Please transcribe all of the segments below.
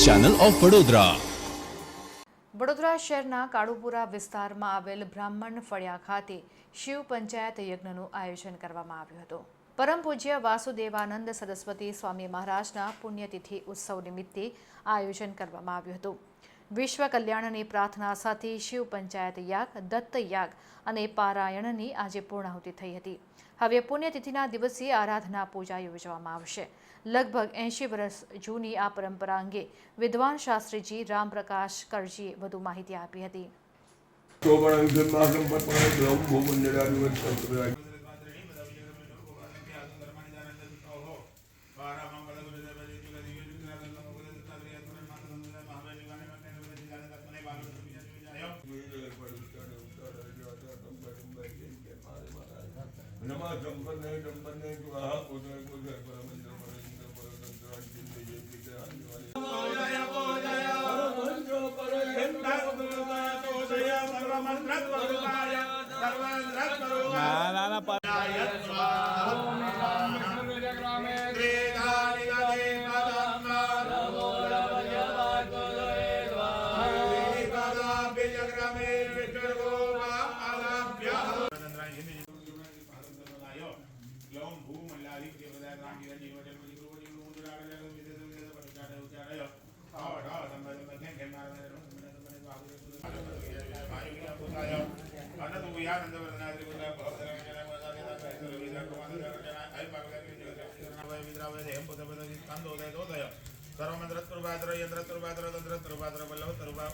Channel of Vadodara. Vadodara શહેરના કાળુપુરા વિસ્તારમાં આવેલ બ્રાહ્મણ ફળિયા ખાતે શિવ પંચાયત યજ્ઞનું આયોજન કરવામાં આવ્યું હતું। પરમ પૂજ્ય વાસુદેવાનંદ સરસ્વતી સ્વામી મહારાજના પુણ્યતિથિ ઉત્સવ નિમિત્તે આયોજન કરવામાં આવ્યું હતું। વિશ્વ કલ્યાણની પ્રાર્થના સાથે શિવ પંચાયત યાગ, દત્ત યાગ અને પારાયણની આજે પૂર્ણાહુતિ થઈ હતી। હવે પુણ્યતિથિના દિવસે આરાધના પૂજા યોજવામાં આવશે। લગભગ 80 વર્ષ જૂની આ પરંપરા અંગે વિદ્વાન શાસ્ત્રીજી રામપ્રકાશ કરજીએ વધુ માહિતી આપી હતી।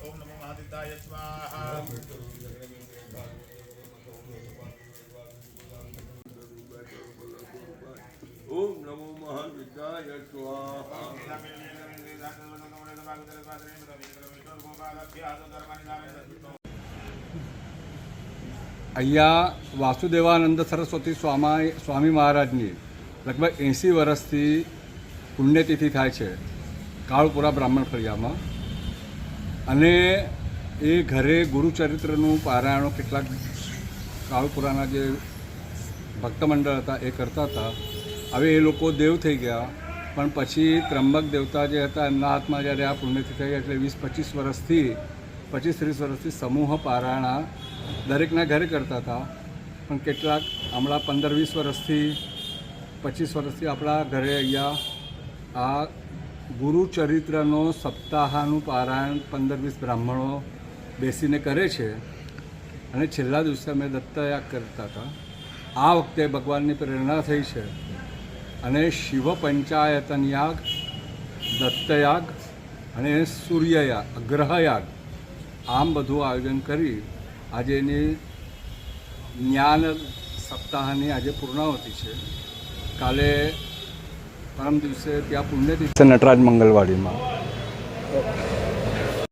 ओम नमो महादित्याय स्वाहा। ओम नमो महादित्याय स्वाहा। અહીંયા વાસુદેવાનંદ સરસ્વતી સ્વામી મહારાજની લગભગ 80 વર્ષથી પુણ્યતિથિ થાય છે કાળુપુરા બ્રાહ્મણ ફળિયામાં, અને એ ઘરે ગુરુચરિત્રનું પારાયણો કેટલાક કાળુપુરાના જે ભક્ત મંડળ હતા એ કરતા હતા। હવે એ લોકો દેવ થઈ ગયા, પણ પછી ત્રંબક દેવતા જે હતા એમના હાથમાં જ્યારે આ પુણ્યતિથિ થઈ એટલે 20-30 વર્ષથી સમૂહ પારાયણા દરેકના ઘરે કરતા હતા। પણ કેટલાક હમણાં 15-20 વર્ષથી 25 વર્ષથી આપણા ઘરે અહીંયા આ ગુરુચરિત્રનો સપ્તાહનું પારાયણ 15-20 બ્રાહ્મણો બેસીને કરે છે, અને છેલ્લા દિવસે અમે દત્તયાગ કરતા હતા। આ વખતે ભગવાનની પ્રેરણા થઈ છે અને શિવ પંચાયતન યાગ, દત્તયાગ અને સૂર્યયાગ, ગ્રહયાગ આમ બધું આયોજન કરી આજે એની જ્ઞાન સપ્તાહની આજે પૂર્ણાહુતિ છે। કાલે પરમ દિવસે ત્યાં પુણ્યતિથિ નટરાજ મંગલવાડીમાં